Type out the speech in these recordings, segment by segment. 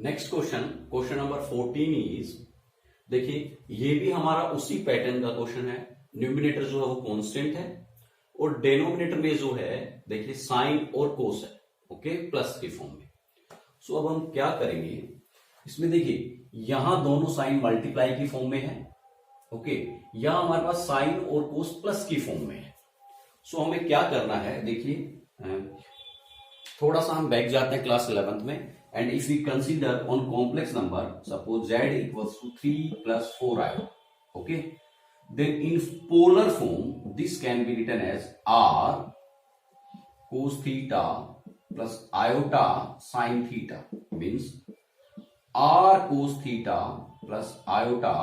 Next question, question number 14 is, देखिए ये भी हमारा उसी पैटर्न का क्वेश्चन है। न्यूमिनेटर जो है वो कांस्टेंट है और डेनोमिनेटर में जो है देखिए साइन और कोस है, ओके, प्लस के फॉर्म में। सो अब हम क्या करेंगे, इसमें देखिए यहां दोनों साइन मल्टीप्लाई की फॉर्म में है, ओके, यहां हमारे पास साइन और कोस प्लस की फॉर्म में है। सो हमें क्या करना है, देखिए थोड़ा सा हम बैक जाते हैं क्लास 11th में। And if we consider on complex number, suppose z equals to 3 plus 4i, okay, then in polar form this can be written as r cos theta plus iota sin theta, means r cos theta plus iota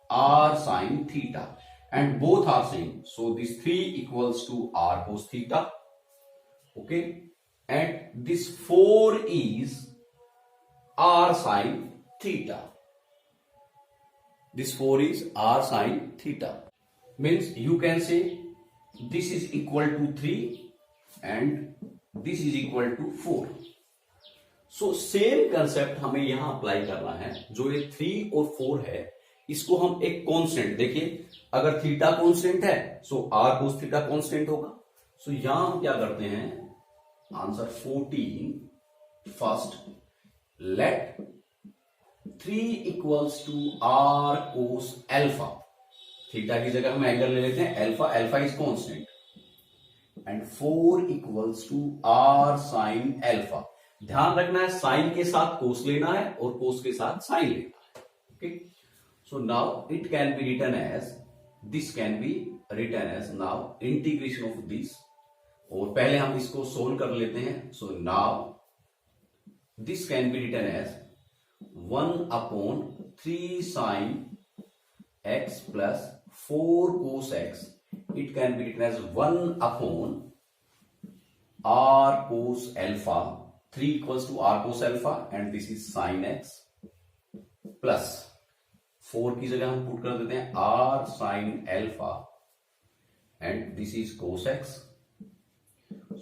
r sin theta, and both are same, so this 3 equals to r cos theta, okay, and this 4 is r sin theta. This 4 is r sin theta, means you can say this is equal to 3 and this is equal to 4. So same concept हमें यहां apply करना है। जो ये 3 और 4 है इसको हम एक कांस्टेंट, देखिए अगर थीटा कांस्टेंट है so r cos theta constant होगा। सो यहां हम क्या करते हैं, answer 14 first, let 3 equals to r cos alpha, theta की जगह हम एंगल ले लेते हैं alpha, alpha is constant, and 4 equals to r sine alpha. ध्यान रखना है साइन के साथ कोस लेना है और कोस के साथ साइन लेना है, okay. So now it can be written as, this can be written as now integration of this, और पहले हम इसको सोल्व कर लेते हैं। So now this can be written as 1 upon 3 sin x plus 4 cos x. It can be written as 1 upon r cos alpha, 3 equals to r cos alpha, and this is sin x plus 4 की जगह हम put कर देते हैं r sin alpha and this is cos x.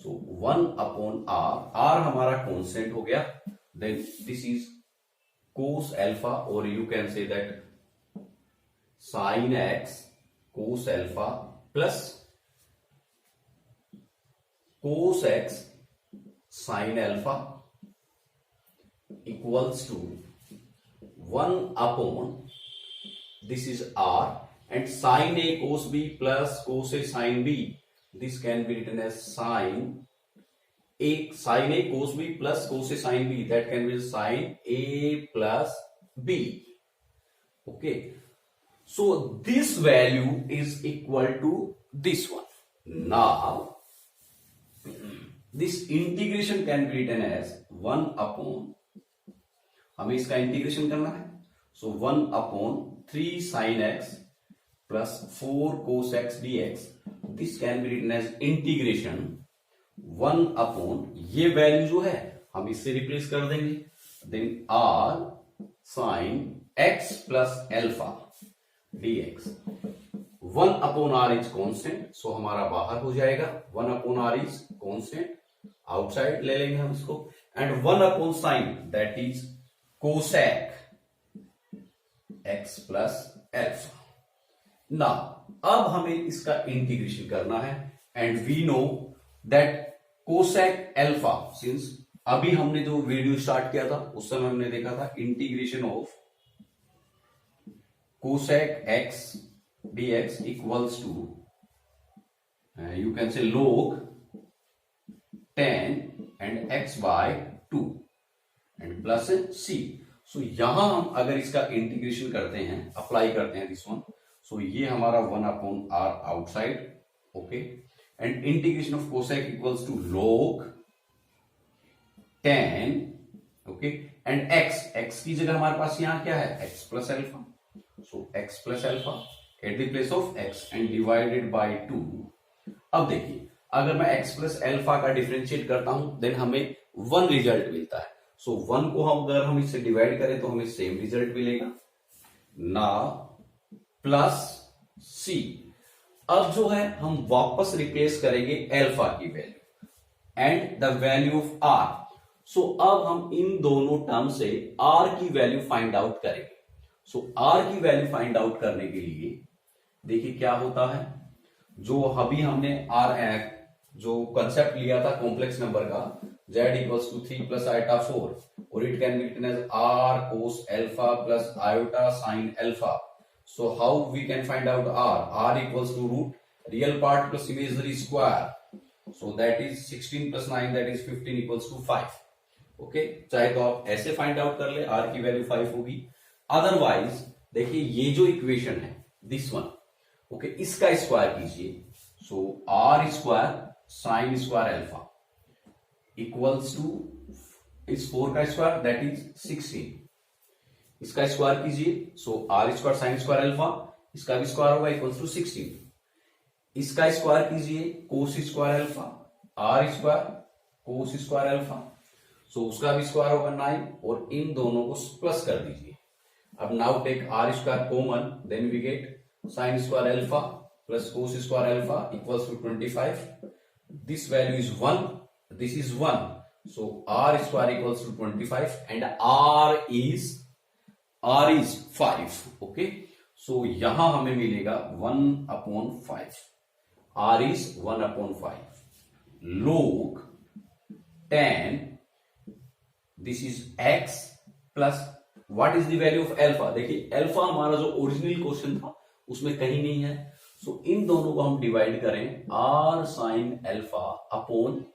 So 1 upon r हमारा constant हो गया, then this is cos alpha, और you can say that sin x cos alpha plus cos x sin alpha equals to 1 upon, this is r, and sin a cos b plus cos a sin b, this can be written as sin a cos b plus cos a sin b, that can be sin a plus b, okay. So this value is equal to this one. Now this integration can be written as 1 upon, हमें इसका integration करना है, so 1 upon 3 sin x plus 4 cos x dx. This can be written as integration 1 upon, ये value जो है हम इससे replace कर देंगे, then r sin x plus alpha dx. 1 upon r is constant, so हमारा बाहर हो जाएगा, 1 upon r is constant, outside ले लेंगे हम इसको, and 1 upon sin, that is cosec x plus alpha. Now अब हमें इसका इंटीग्रेशन करना है, and we know that cosec alpha, since अभी हमने जो वीडियो स्टार्ट किया था उस समय हमने देखा था integration of cosec x dx equals to, you can say log 10 and x by 2 and plus c. So यहां हम अगर इसका इंटीग्रेशन करते हैं, अप्लाई करते हैं दिस वन, सो ये हमारा 1 upon r outside, okay, and integration of cosec equals to log 10, okay, and x की जगह हमारे पास यहां क्या है, x plus alpha, so x plus alpha at the place of x and divided by 2. अब देखिए अगर मैं x प्लस एल्फा का डिफरेंशिएट करता हूं देन हमें 1 रिजल्ट मिलता है। सो 1 को हम अगर हम इससे डिवाइड करें तो हमें सेम रिजल्ट मिलेगा ना, प्लस c. अब जो है हम वापस रिप्लेस करेंगे एल्फा की value and the value of r. सो अब हम इन दोनों टर्म से r की वैल्यू फाइंड आउट करेंगे। सो r की वैल्यू फाइंड आउट करने के लिए देखिए क्या होता है, जो अभी हमने जो कंसेप्ट लिया था कॉम्प्लेक्स नंबर का, z equals to 3 plus iota 4, और it can be written as r cos alpha plus iota sin alpha. So how we can find out r equals to root real part plus imaginary square, so that is 16 plus 9 that is 15 equals to 5। Okay, चाहे तो आप ऐसे find out कर ले, r की value 5 होगी। Otherwise देखिए ये जो इक्वेशन है दिस वन, ओके, इसका स्क्वायर कीजिए। So r square sine square alpha equals to इस 4 का स्क्वायर दैट इज 16, इसका स्क्वायर कीजिए। So r square sine square alpha, इसका भी स्क्वायर होगा इक्वल्स टू 16, इसका स्क्वायर कीजिए cos square alpha, R square cos square alpha, so उसका भी स्क्वायर होगा 9, और इन दोनों को प्लस कर दीजिए। अब now take r square common, then we get sine square alpha plus cos square alpha equals to 25। This value is 1, this is 1, so r square equals to 25 and r is 5। Okay, so यहां हमें मिलेगा 1/5, r is 1/5 log tan, this is x plus what is the value of alpha। देखिए alpha हमारा जो original question था उसमें कहीं नहीं है, सो इन दोनों को हम डिवाइड करें r sin alpha upon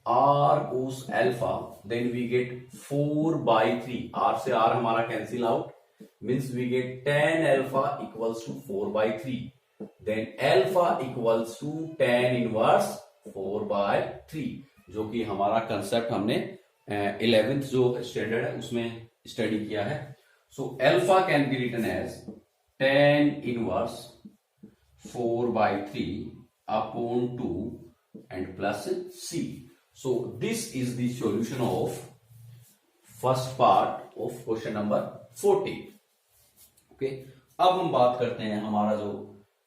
r cos alpha, then we get 4/3, r से r हमारा cancel out, means we get tan alpha equals to 4/3, then alpha equals to tan inverse 4/3, जो कि हमारा कंसेप्ट हमने 11th जो स्टैंडर्ड है उसमें स्टडी किया है। So alpha can be written as tan inverse 4/3 upon 2 and plus c। So this is the solution of first part of question number 14। ओके, अब हम बात करते हैं हमारा जो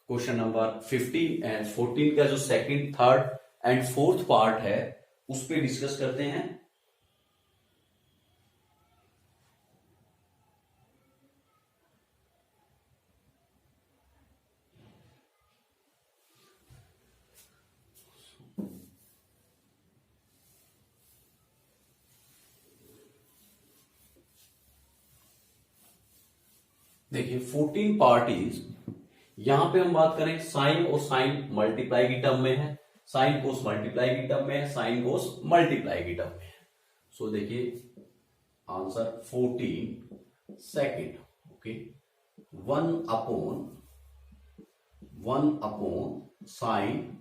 क्वेश्चन नंबर 15 एंड 14 का जो second, third and fourth part है उस पे डिस्कस करते हैं। देखिए 14 पार्ट इज, यहां पे हम बात करें साइन और साइन मल्टीप्लाई की टर्म में है, साइन कोस मल्टीप्लाई की टर्म में है, साइन कोस मल्टीप्लाई की टर्म में है। सो देखिए answer 14 second, okay, 1/1 sine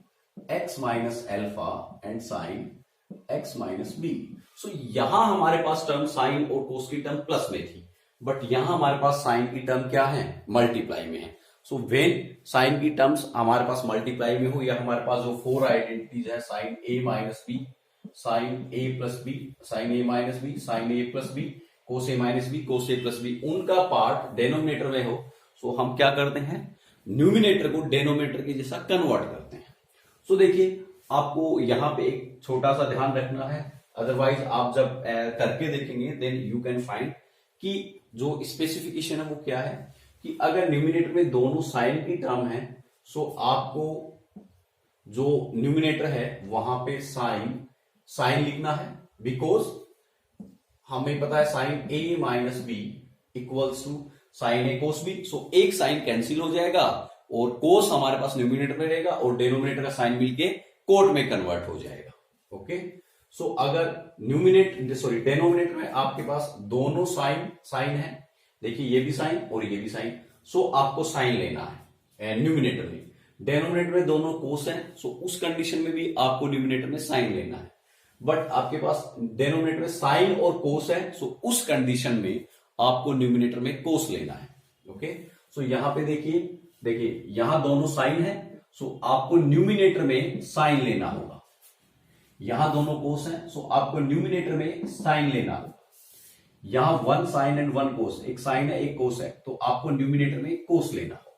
x minus alpha and sine x minus b. So यहां हमारे पास टर्म साइन और कोस की टर्म प्लस में थी, बट यहां हमारे पास साइन की टर्म क्या है, मल्टीप्लाई में है। सो वेन साइन की टर्म्स हमारे पास मल्टीप्लाई में हो, या हमारे पास जो 4 आइडेंटिटीज है sine a minus B, sign A plus b, sign a minus B, sign A plus B, cos A minus B, cos A plus B, उनका पार्ट डेनोमिनेटर में हो, सो हम क्या करते हैं, न्यूमिनेटर को डेनोमिनेटर के जैसा कन्वर्ट करते हैं। सो देखिए आपको यहां पे एक छोटा सा ध्यान रखना है, अदरवाइज आप जब करके देखेंगे देन यू कैन फाइंड कि जो स्पेसिफिकेशन है वो क्या है, कि अगर न्यूमिनेटर में दोनों साइन की टर्म है, सो आपको जो न्यूमिनेटर है वहां पे साइन लिखना है, बिकॉज हमें पता है sine a minus b equals to sine a cos b. So एक साइन कैंसिल हो जाएगा और कोस हमारे पास न्यूमिनेटर में रहेगा और डेनोमिनेटर का साइन मिलके कोट में कन्वर्ट हो जाएगा। ओके, सो अगर डेनोमिनेटर में आपके पास दोनों साइन है, देखिए ये भी साइन और ये भी साइन, सो आपको साइन लेना है न्यूमिनेटर में। डेनोमिनेटर में दोनों कोस हैं, सो उस कंडीशन में भी आपको न्यूमिनेटर में साइन लेना है। बट आपके पास डेनोमिनेटर में साइन और कोस है, सो उस कंडीशन में आपको न्यूमिनेटर में कोस लेना है। ओके, सो यहां पे देखिए यहां दोनों साइन है, सो आपको न्यूमिनेटर में साइन लेना होगा। यहां दोनों कोस है, सो आपको न्यूमिनेटर में साइन लेना होगा। यहां 1 साइन एंड 1 कोस, एक साइन है एक कोस है, तो आपको न्यूमिनेटर में कोस लेना होगा।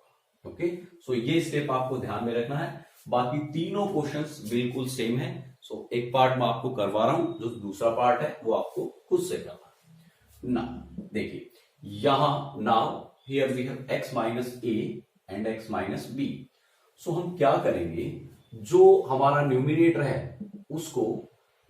ओके, सो ये स्टेप आपको ध्यान में रखना है। बाकी तीनों क्वेश्चंस बिल्कुल सेम है, सो एक पार्ट मैं आपको करवा रहा हूं, जो दूसरा पार्ट है वो आपको खुद से करना है ना। देखिए यहां now here we have x minus a and x minus b. So हम क्या करेंगे, जो हमारा न्यूमिनेटर है उसको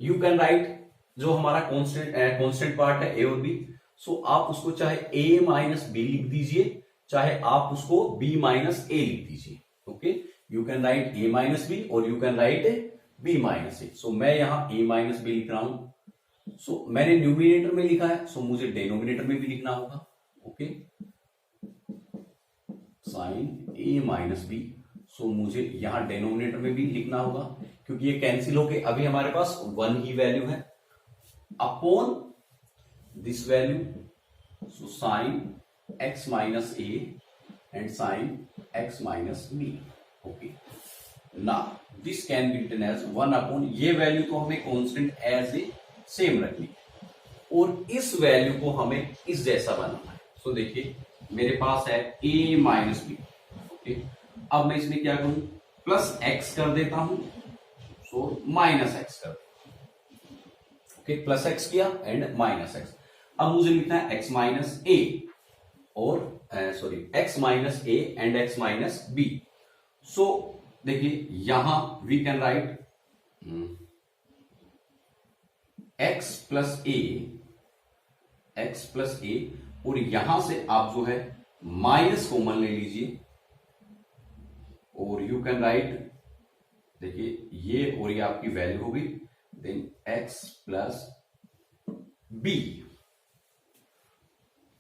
यू कैन राइट, जो हमारा कांस्टेंट पार्ट है ए और बी, सो आप उसको चाहे a माइनस बी लिख दीजिए, चाहे आप उसको b माइनस ए लिख दीजिए। Okay, you can write a minus b और you can write b minus a. So मैं यहां a माइनस बी लिख रहा हूं। सो मैंने न्यूमिनेटर में लिखा है, सो मुझे डिनोमिनेटर में भी लिखना होगा। Okay, sine a minus b, so मुझे यहां डिनोमिनेटर में भी लिखना होगा, क्योंकि ये कैंसिल होके अभी हमारे पास 1 ही वैल्यू है upon this value, so sine x minus a and sine x minus b. Okay, ना this can be written as 1 upon, ये वैल्यू को हमें कांस्टेंट एज ए सेम रखनी है और इस वैल्यू को हमें इस जैसा बनाना है। सो देखिए मेरे पास है a माइनस बी। ओके, अब मैं इसमें क्या करूं, प्लस x कर देता हूं, सो माइनस x कर देता हूं। ओके, प्लस x किया एंड माइनस x। अब मुझे लिखना है x माइनस ए और x minus a and x minus b. So देखिए यहां we can write x plus a और यहां से आप जो है माइनस कॉमन ले लीजिए और यू कैन राइट, देखिए ये और ये आपकी वैल्यू होगी, देन x प्लस बी,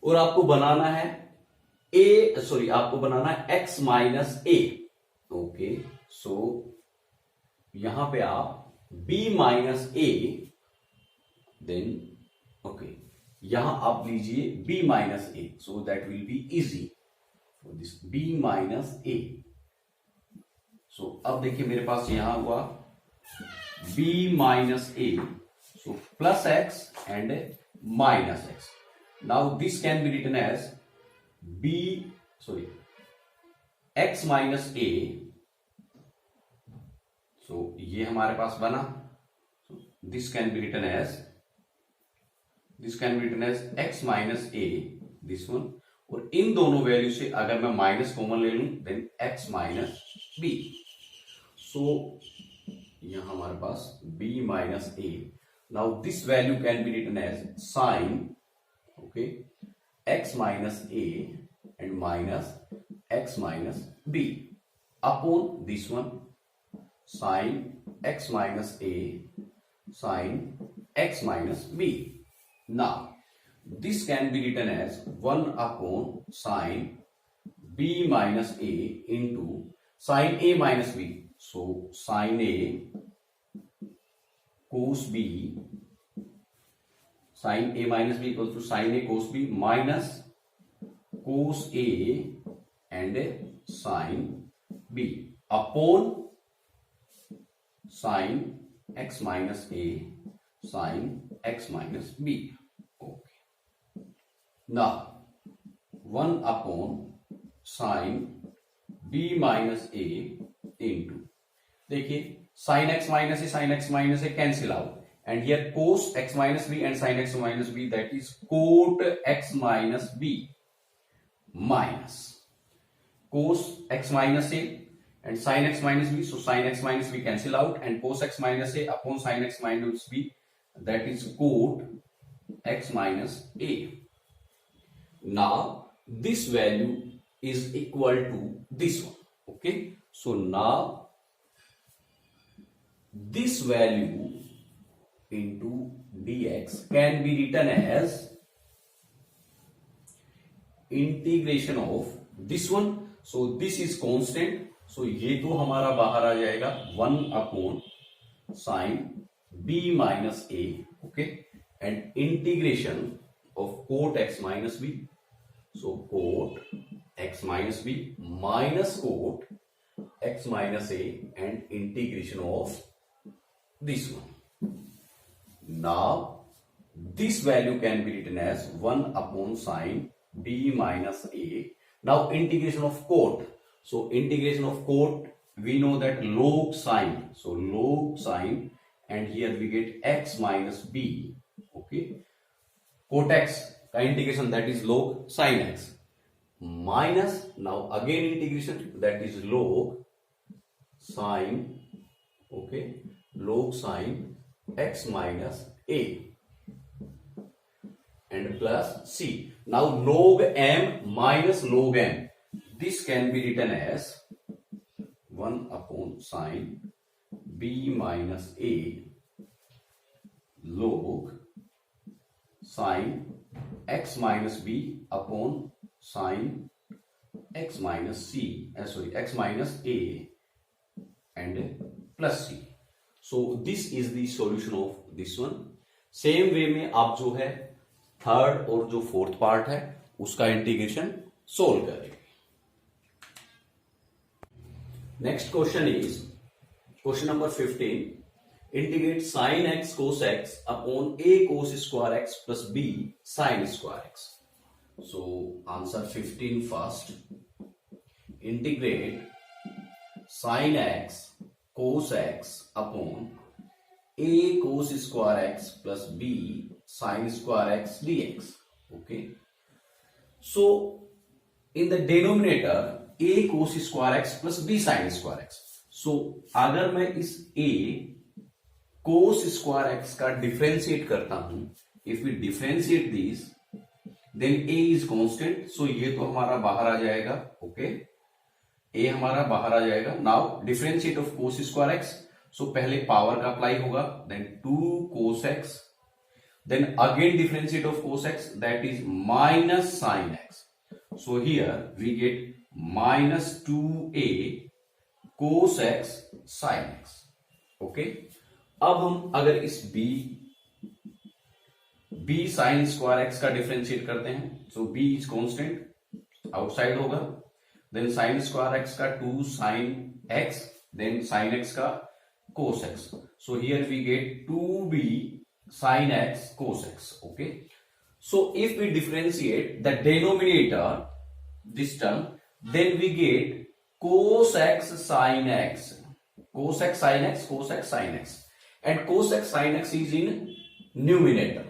और आपको बनाना है आपको बनाना है x minus a. Okay, so यहां पे आप b minus a, then okay यहां आप लीजिए b minus a, so that will be easy for this b minus a. So अब देखिए मेरे पास यहां हुआ b minus a, so plus x and minus x। Now this can be written as x minus a, so ये हमारे पास बना, this can be written as x minus A, this one, और इन दोनों वैल्यू से अगर मैं माइनस कॉमन ले लूं then x minus b. So यहां हमारे पास b minus a. Now this value can be written as sine, okay, x minus a and minus x minus b upon this one, sine x minus a sine x minus b। Now this can be written as 1 upon sine b minus a into sine a minus b. So sine a cos b, sine a minus b equals to sine a cos b minus cos a and sine b upon sine x minus a sine x minus b. Okay. Now 1 upon sine b minus a into, देखिए sin x minus a cancel out, and here cos x minus b and sin x minus b, that is cot x minus b minus cos x minus a and sin x minus b, so sin x minus b cancel out and cos x minus a upon sin x minus b, that is cot x minus a. Now this value is equal to this one. Okay, so now this value into dx can be written as integration of this one. So this is constant, so ये तो हमारा बाहर आ जाएगा 1 upon sin b minus a, okay, and integration of cot x minus b. So cot x minus b minus cot x minus a and integration of this one. Now this value can be written as 1 upon sine b minus a. Now integration of cot. So integration of cot, we know that log sine. So log sine and here we get x minus b. Okay, cot x का integration, that is log sin x, minus now again integration, that is log sin, okay, log sin x minus a, and plus c. Now log m minus log m, this can be written as 1 upon sin b minus a log sin x minus b upon sin x minus c, x minus a and plus c. So this is the solution of this one. Same way में आप जो है third और जो fourth part है उसका integration solve करेंगे. Next question is question number 15. Integrate sine x cos x upon a cos square x plus b sine square x. So answer 15 first. Integrate sine x cos x upon a cos square x plus b sin square x dx. Okay, so in the denominator a cos square x plus b sin square x. So अगर मैं इस a cos square x का differentiate करता हूं, if we differentiate this then a is constant, so ये तो हमारा बाहर आ जाएगा. ओके, a हमारा बाहर आ जाएगा. Now differentiate of cos square x, so पहले पावर का अप्लाई होगा, then 2 cos x, then again differentiate of cos x, that is minus sin x. So here we get minus 2a cos x sin x. Okay, अब हम अगर इस b sin square x का differentiate करते हैं, so b is constant, outside होगा, then sin square x का 2 sin x, then sin x का cos x. So here we get 2b sin x cos x. Okay, so if we differentiate the denominator, this term, then we get cos x sin x, cos x sin x, cos x sin x, and cos x sin x is in numerator.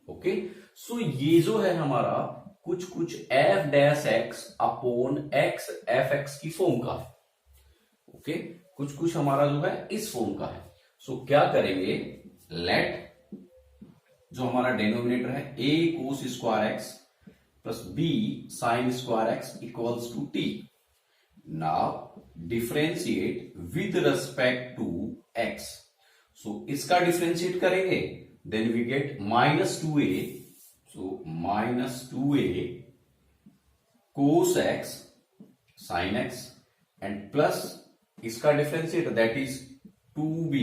Okay, so ये जो है हमारा कुछ f dash x upon x f x की form का है. Okay, कुछ हमारा जो है इस फॉर्म का है. सो क्या करेंगे, लेट जो हमारा डिनोमिनेटर है a cos square x plus b sin square x equals to t. Now differentiate with respect to x. So इसका डिफरेंशिएट करेंगे, then we get minus 2a, सो minus 2a cos x sin x and plus इसका differentiate, that is 2b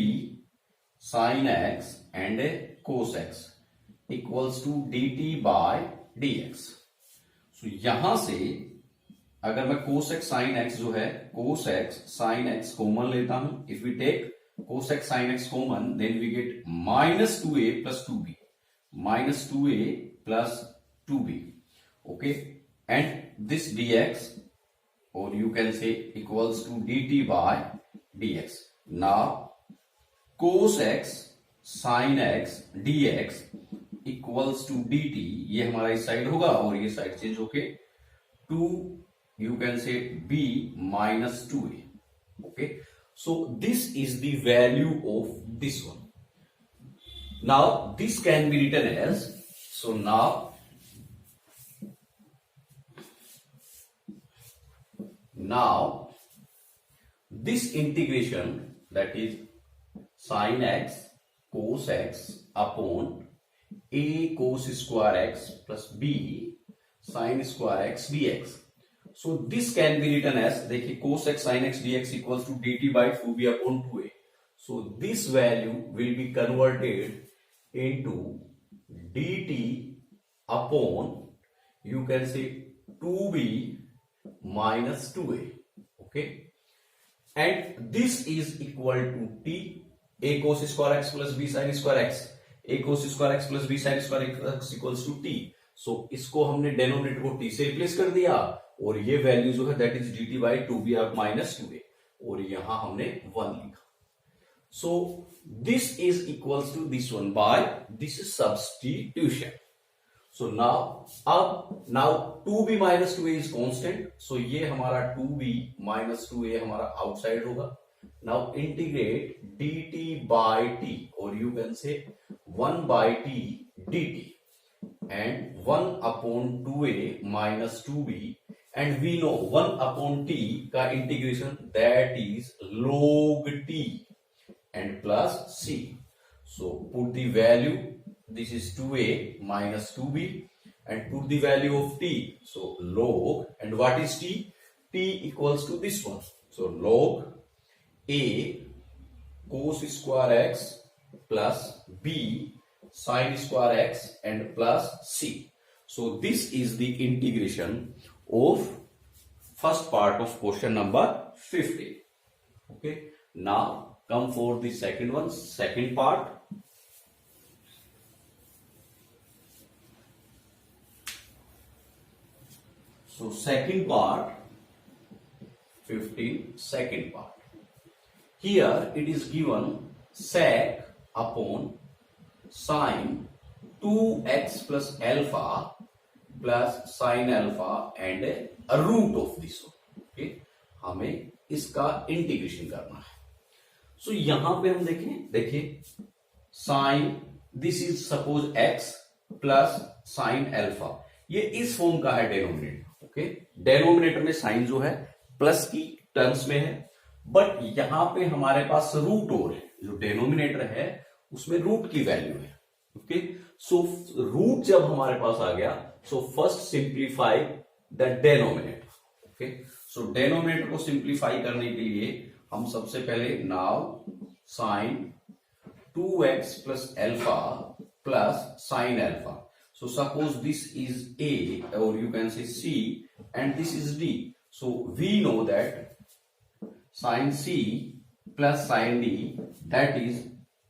sin x and cos x equals to dt by dx. So यहां से अगर मैं cos x sin x जो है cos x sin x common लेता हूं, if we take cos x sin x common, then we get minus 2a plus 2b, minus 2a plus 2b. Okay, and this dx, or you can say equals to dt by dx. Now cos x sin x dx equals to dt, ये हमारा इस side होगा और ये side change होके 2 you can say b minus 2a. Okay, so this is the value of this one. Now this can be written as, so now this integration, that is sin x cos x upon a cos square x plus b sin square x dx. So this can be written as, देखिए cos x sin x dx equals to dt by 2b upon 2a. So this value will be converted into dt upon, you can say 2b minus 2a. Okay, and this is equal to t, a cos square x plus b sin square x, a cos square x plus b sin square x equals to t. So इसको हमने denominator को t से replace कर दिया और ये value जो है that is dt by 2b minus 2a, और यहां हमने 1 लिखा. So this is equals to this one by this substitution. So now 2b minus 2a is constant. So ये हमारा 2b minus 2a हमारा outside होगा. Now integrate dt by t, or you can say 1 by t dt, and 1 upon 2a minus 2b, and we know 1 upon t का integration, that is log t and plus c. So put the value, this is 2a minus 2b, and put the value of t. So log, and what is t? T equals to this one. So log a cos square x plus b sin square x and plus c. So this is the integration of first part of question number 50. Okay, now come for the second one, second part. So second part, 15, second part. Here it is given sec upon sine 2x plus alpha plus sin alpha and a root of this one. Okay, हमें इसका integration करना है. सो यहां पे हम देखिए sine, this is suppose x plus sine alpha, ये इस फॉर्म का है डेनोमिनेटर. ओके, डेनोमिनेटर में साइन जो है प्लस की टर्म्स में है, बट यहां पे हमारे पास रूट और है. जो डेनोमिनेटर है उसमें रूट की वैल्यू है. ओके, सो रूट जब हमारे पास आ गया, so first simplify the denominator. Okay, so denominator को सिंप्लीफाई करने के लिए हम सबसे पहले now sine 2x plus alpha plus sine alpha. So suppose this is A, or you can say C, and this is D. So we know that sin C plus sin D, that is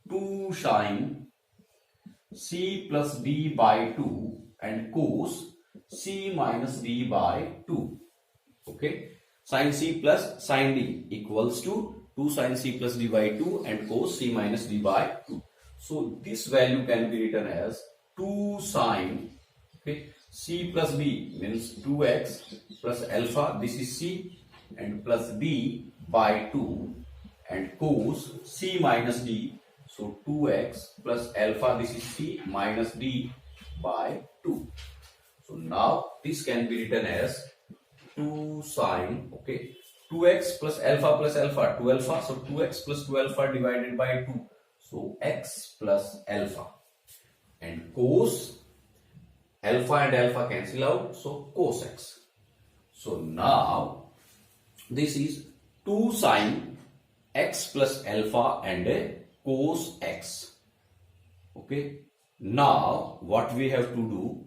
2 sin C plus D by 2 and cos C minus D by 2. Okay, sin C plus sin D equals to 2 sin C plus D by 2 and cos C minus D by 2. So this value can be written as 2 sin, okay, C plus B means 2x plus alpha, this is C, and plus D by 2 and cos C minus D, so 2x plus alpha, this is C, minus D by 2. So now this can be written as 2 sin, okay, 2x plus alpha 2 alpha, so 2x plus 2 alpha divided by 2, so x plus alpha, and cos alpha and alpha cancel out, so cos x. So now this is 2 sin x plus alpha and cos x. Okay, now what we have to do,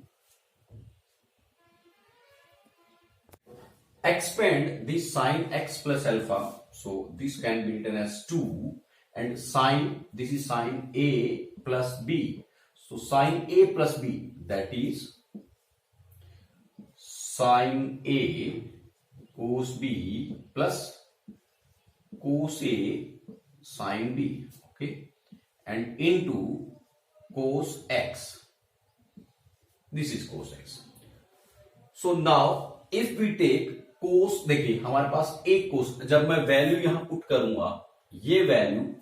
expand this sin x plus alpha, so this can be written as 2, and sin, this is sin a plus b. So sin a plus b, that is sin a cos b plus cos a sin b. Okay, and into cos x, this is cos x. So now if we take cos, देखिए हमारे पास एक cos, जब मैं value यहां put करूंगा, ये value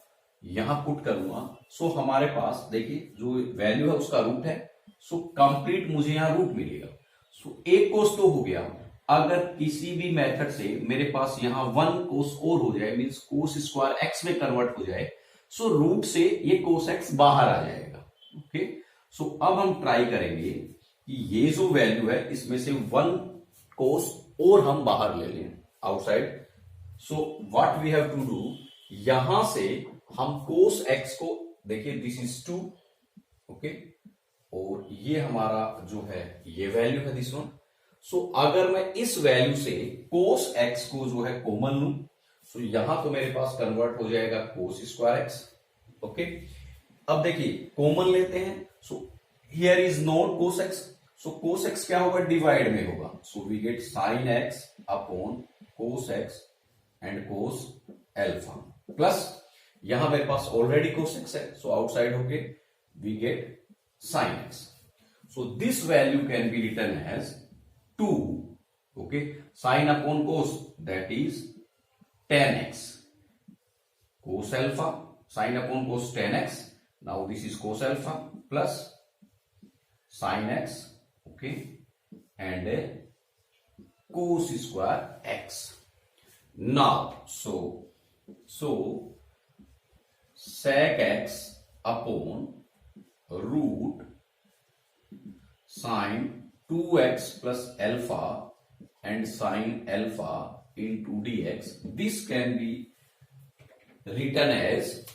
यहां put करूंगा, सो हमारे पास देखिए जो वैल्यू है उसका रूट है, सो कंप्लीट मुझे यहां रूट मिलेगा. सो एक कोस तो हो गया. अगर किसी भी मेथड से मेरे पास यहां 1 कोस और हो जाए, मींस कोस स्क्वायर एक्स में कन्वर्ट हो जाए, सो रूट से ये कोस एक्स बाहर आ जाएगा. ओके, सो अब हम ट्राई करेंगे कि ये जो वैल्यू है इसमें से 1 कोस और हम बाहर ले लें outside. So what we have to do, यहां से हम कोस एक्स को देखिए, दिस इज 2. ओके, और ये हमारा जो है ये वैल्यू है दिस वन. सो अगर मैं इस वैल्यू से कोस एक्स को जो है कॉमन लूं, सो यहां तो मेरे पास कन्वर्ट हो जाएगा कोस स्क्वायर एक्स. ओके, अब देखिए कॉमन लेते हैं, so here is not cos x, so cos x क्या होगा, डिवाइड में होगा. So we get sine x upon cos x and cos alpha plus यहां मेरे पास ऑलरेडी cos x है, सो आउटसाइड होके we get sin x. So this value can be written as 2, okay, sin upon cos, that is tan x. Cos alpha, sin upon cos tan x. Now this is cos alpha plus sin x, okay, and cos square x. Now so sec x upon root sin 2x plus alpha and sin alpha into dx. This can be written as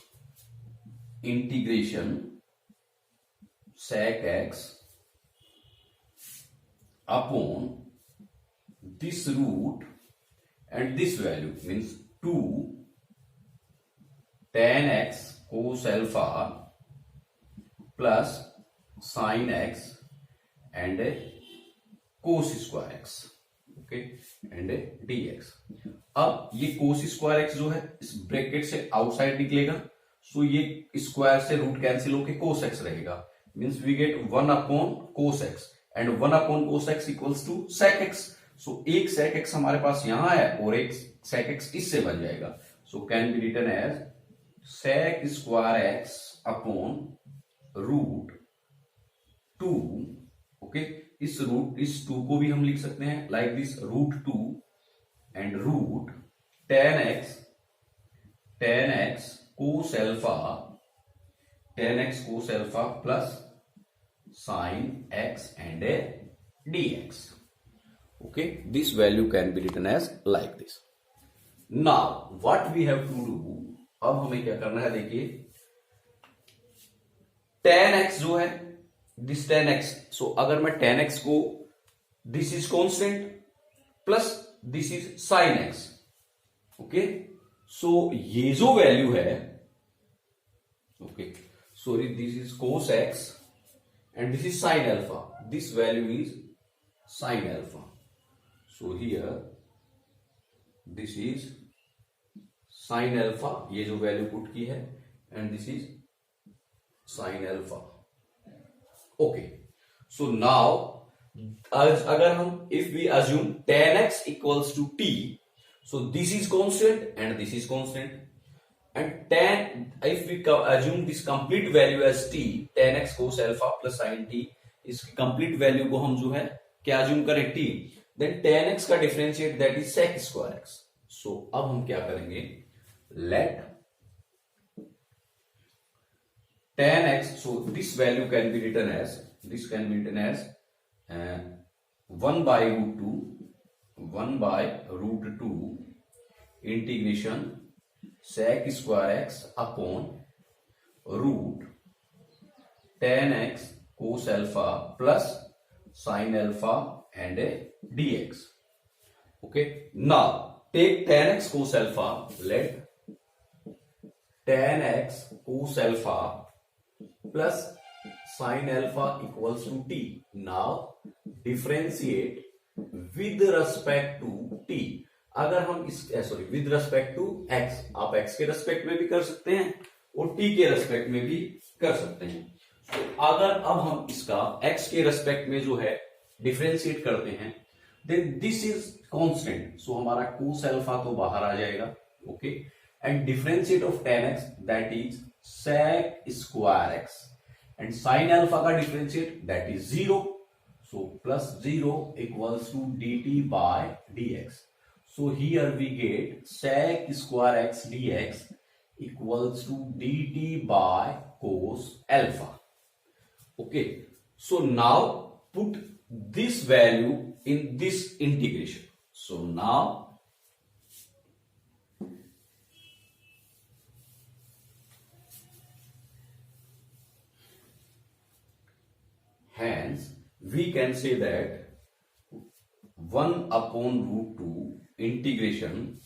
integration sec x upon this root and this value, means 2 tan x cos alpha plus sin x and cos square x, okay, and dx. अब ये cos square x जो है इस bracket से outside निकलेगा, सो ये square से root cancel होके cos x रहेगा, means we get 1 upon cos x and 1 upon cos x equals to sec x. So एक sec x हमारे पास यहां है और एक sec x इससे बन जाएगा, so can be written as sec square x upon root 2, okay. इस 2 को भी हम लिख सकते हैं like this, root 2 and root tan x cos alpha plus sin x and dx. Okay, this value can be written as like this. Now what we have to do, अब हमें क्या करना है, देखिए tan x जो है this tan x, सो अगर मैं tan x को, this is constant plus this is sin x, okay. So ये जो वैल्यू है, okay, sorry, this is cos x and this is sin alpha, this value is sin alpha, so here this is sin alpha, ये जो value put की है, and this is sin alpha. Okay, so now अगर हम if we assume tan x equals to t, so this is constant and this is constant, and tan, if we assume this complete value as t, tan x cos alpha plus sin t, इसकी complete value को हम जो है क्या assume करें, t, then tan x का differentiate, that is sec square x. so अब हम क्या करेंगे, let tan x, so this value can be written as 1 by root 2 integration sec square x upon root tan x cos alpha plus sin alpha and dx. Okay, now take tan x cos alpha, let tan x cos alpha plus sin alpha equals to t. Now differentiate with respect to t. अगर हम इस with respect to x, आप x के respect में भी कर सकते हैं और t के रेस्पेक्ट में भी कर सकते हैं. तो अगर अब हम इसका x के रेस्पेक्ट में जो है डिफरेंशिएट करते हैं, देन दिस इज कांस्टेंट, सो हमारा cos अल्फा तो बाहर आ जाएगा, okay, and differentiate of tan x, that is sec square x, and sin alpha का differentiate, that is 0, so plus 0 equals to dt by dx. So here we get sec square x dx equals to dt by cos alpha. Okay, so now put this value in this integration. So now hence we can say that 1 upon root 2 integration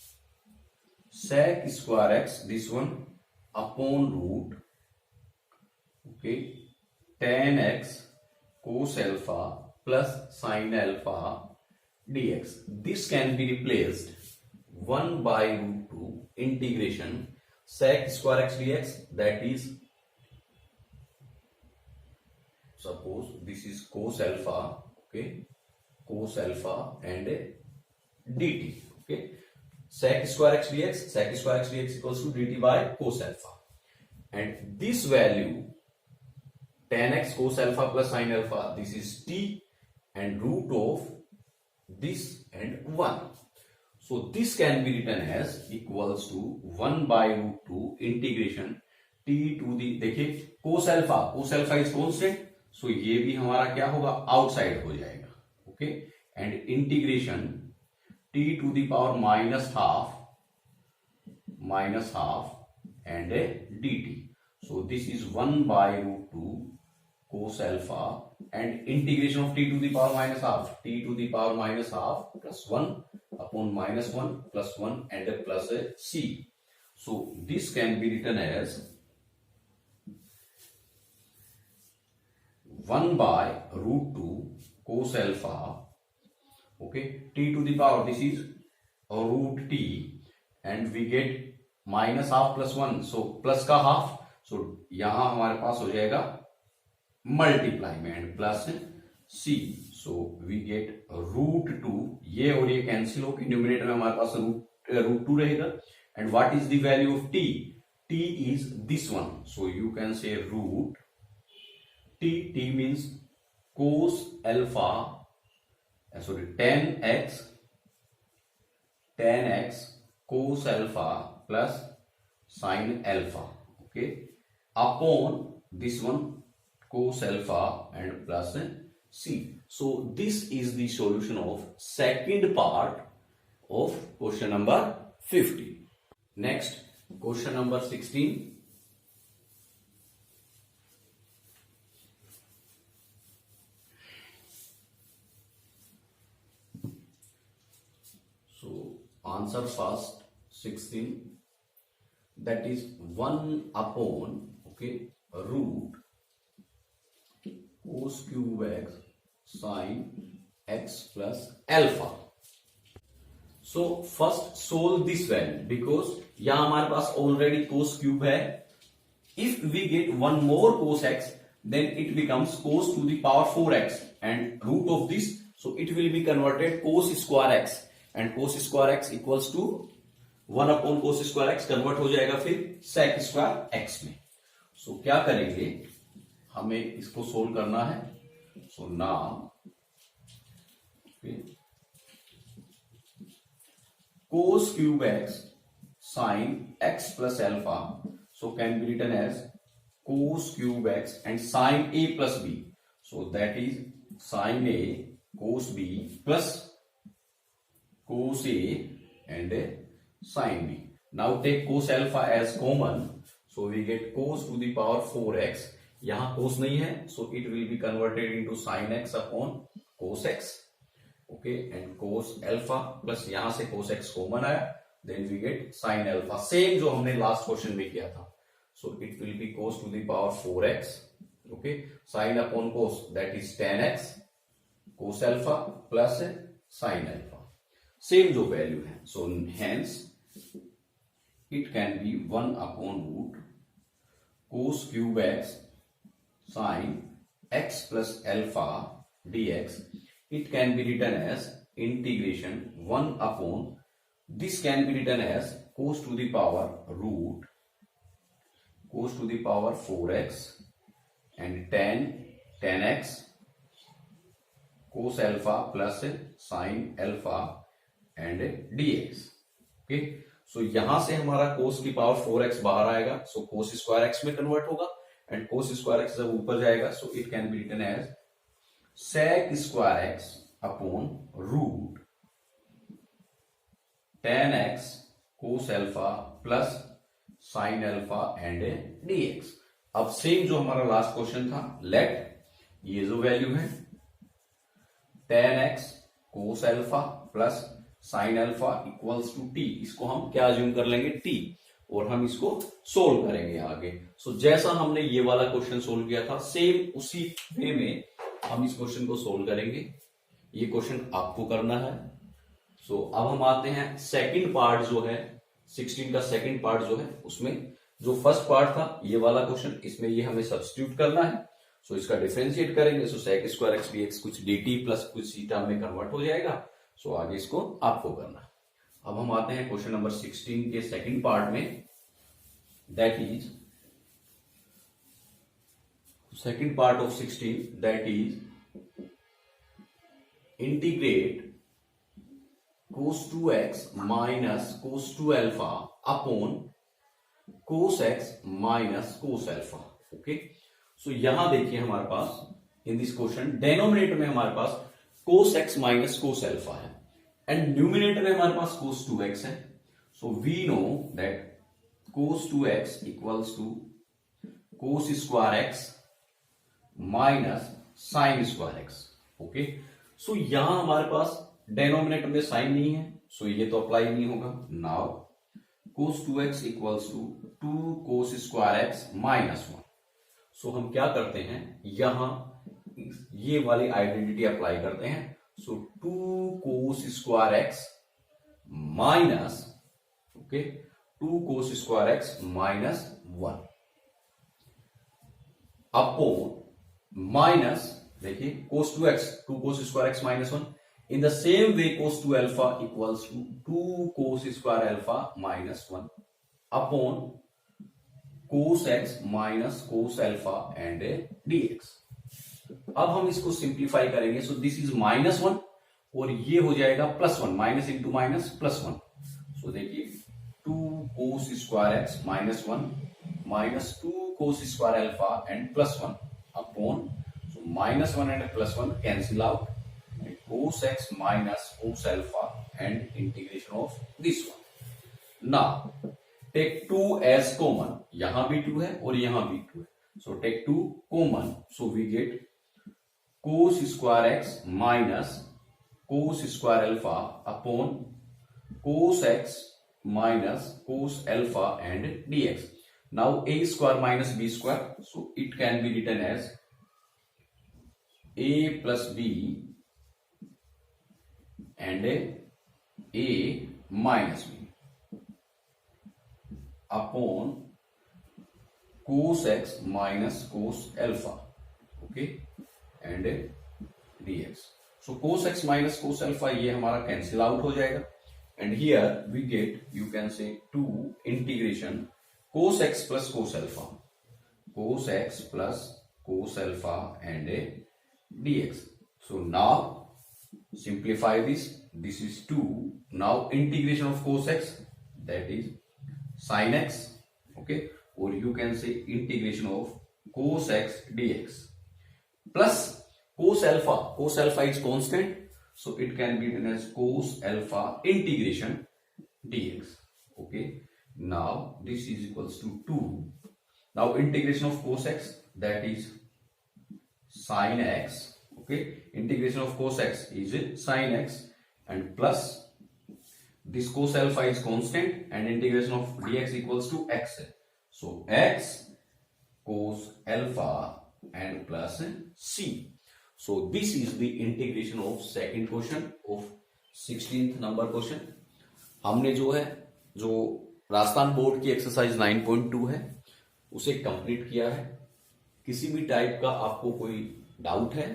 sec square x, this one, upon root, okay, tan x cos alpha plus sin alpha dx. This can be replaced 1 by root 2 integration sec square x dx, that is, suppose this is cos alpha, okay, cos alpha and dt, okay, sec square x dx equals to dt by cos alpha, and this value tan x cos alpha plus sin alpha, this is t, and root of this and 1. So this can be written as equals to 1 by root 2 integration t to the, देखिए cos alpha is constant, so ये भी हमारा क्या होगा, outside हो जाएगा, okay, and integration t to the power minus half and dt. So this is 1 by root 2 cos alpha and integration of t to the power minus half, t to the power minus half plus 1 upon minus 1 plus 1 and plus c. So this can be written as 1 by root 2 cos alpha, okay, t to the power, this is root t, and we get minus half plus 1, so plus का half, so यहां हमारे पास हो जाएगा multiply में and plus c, so we get root 2, ये और ये cancel होकर न्यूमिनेटर में हमारे पास रूट 2 रहेगा, and what is the value of t is this one, so you can say root t means cos alpha, sorry, tan x cos alpha plus sin alpha, okay, upon this one cos alpha and plus c. So this is the solution of second part of question number 50. Next, question number 16. So answer first 16, that is 1 upon, okay, root cos cube x sin x plus alpha. So first solve this value, because यहां हमारे पास already cos cube है. If we get one more cos x, then it becomes cos to the power 4x and root of this, so it will be converted cos square x, and cos square x equals to 1 upon cos square x convert हो जाएगा फिर sec square x में. So क्या करेंगे, हमें इसको solve करना है. So now cos cube x sin x plus alpha, so can be written as cos cube x and sin a plus b, so that is sin a cos b plus cos a and sin b. Now take cos alpha as common, so we get cos to the power 4x, यहां cos नहीं है, so it will be converted into sin x upon cos x, okay, and cos alpha plus यहां से cos x common आया, then we get sin alpha, same जो हमने last question में किया था, so it will be cos to the power 4x, okay, sin upon cos, that is tan x cos alpha plus sin alpha, same जो value है, so hence it can be 1 upon root cos cube x sin x plus alpha dx. It can be written as integration 1 upon, this can be written as cos to the power root cos to the power 4x and tan x cos alpha plus sin alpha and dx, okay. So यहां से हमारा cos की power 4x बाहर आएगा, so cos square x में convert होगा, and cos square x जब ऊपर जाएगा, so it can be written as sec square x upon root tan x cos alpha plus sin alpha and dx. अब same जो हमारा लास्ट क्वेश्चन था, late ये जो वैल्यू है tan x cos alpha plus sin alpha equals to t, इसको हम क्या अज्यूम कर लेंगे, t, और हम इसको सोल्व करेंगे आगे. सो जैसा हमने ये वाला क्वेश्चन सोल्व किया था, सेम उसी वे में हम इस क्वेश्चन को सोल्व करेंगे. ये क्वेश्चन आपको करना है. सो अब हम आते हैं सेकंड पार्ट जो है 16 का सेकंड पार्ट जो है उसमें जो फर्स्ट पार्ट था ये वाला क्वेश्चन, इसमें ये हमें सब्स्टिट्यूट करना है। सो इसका डिफरेंशिएट करेंगे, सो sec स्क्वायर एक्स dx कुछ dt प्लस कुछ थीटा में कन्वर्ट हो जाएगा। सो आगे इसको आपको करना है। अब हम आते हैं क्वेश्चन नंबर 16 के सेकंड पार्ट में, that is second part of 16, that is integrate cos 2x minus cos 2 alpha upon cos x minus cos alpha. Okay, so यहां देखिए हमारे पास इन दिस क्वेश्चन डेनोमिनेटर में हमारे पास cos x minus cos alpha है and numerator में हमारे पास cos 2x है। So we know that cos 2x equals to cos square x minus sine square x। Okay, so यहां हमारे पास डेनोमिनेटर में साइन नहीं है, सो ये तो अप्लाई नहीं होगा। Now cos 2x equals to 2 cos square x minus 1। So हम क्या करते हैं, यहां ये वाली आइडेंटिटी अप्लाई करते हैं। सो 2 cos square x minus, okay, 2 cos square x minus 1 upon minus, देखिए cos 2x 2 cos square x minus 1। In the same way, cos 2 alpha equals to 2 cos square alpha minus 1 upon cos x minus cos alpha and dx। अब हम इसको simplify करेंगे। सो this is minus 1 और ये हो जाएगा plus 1, minus into minus plus 1। सो देखिए 2 cos square x minus 1 minus 2 cos square alpha and plus 1 upon, so minus 1 and plus 1 cancel out, cos x minus cos alpha and integration of this one. Now take 2 as common, यहां भी 2 है और यहां भी 2 है। So take 2 common, so we get cos square x minus cos square alpha upon cos x minus cos alpha and dx. Now a square minus b square, so it can be written as a plus b and a minus b upon cos x minus cos alpha, okay, and dx. So cos x minus cos alpha ये हमारा cancel out हो जाएगा and here we get, you can say 2 integration cos x plus cos alpha, cos x plus cos alpha and dx. So now simplify this, this is 2, now integration of cos x, that is sin x, okay, or you can say integration of cos x dx plus cos alpha is constant, so it can be written as cos alpha integration dx, okay. Now this is equals to 2, now integration of cos x, that is sin x, okay, integration of cos x is sin x and plus this cos alpha is constant and integration of dx equals to x, so x cos alpha and plus c. So this is the integration of second question of 16th number question। हमने जो है, जो Rajasthan board की exercise 9.2 है उसे complete किया है। किसी भी टाइप का आपको कोई डाउट है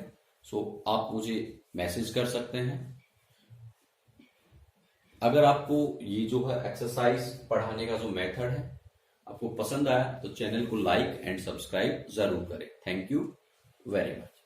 सो आप मुझे मैसेज कर सकते हैं। अगर आपको ये जो है एक्सरसाइज पढ़ाने का जो मेथड है आपको पसंद आया तो चैनल को लाइक एंड सब्सक्राइब जरूर करें। Thank you very much.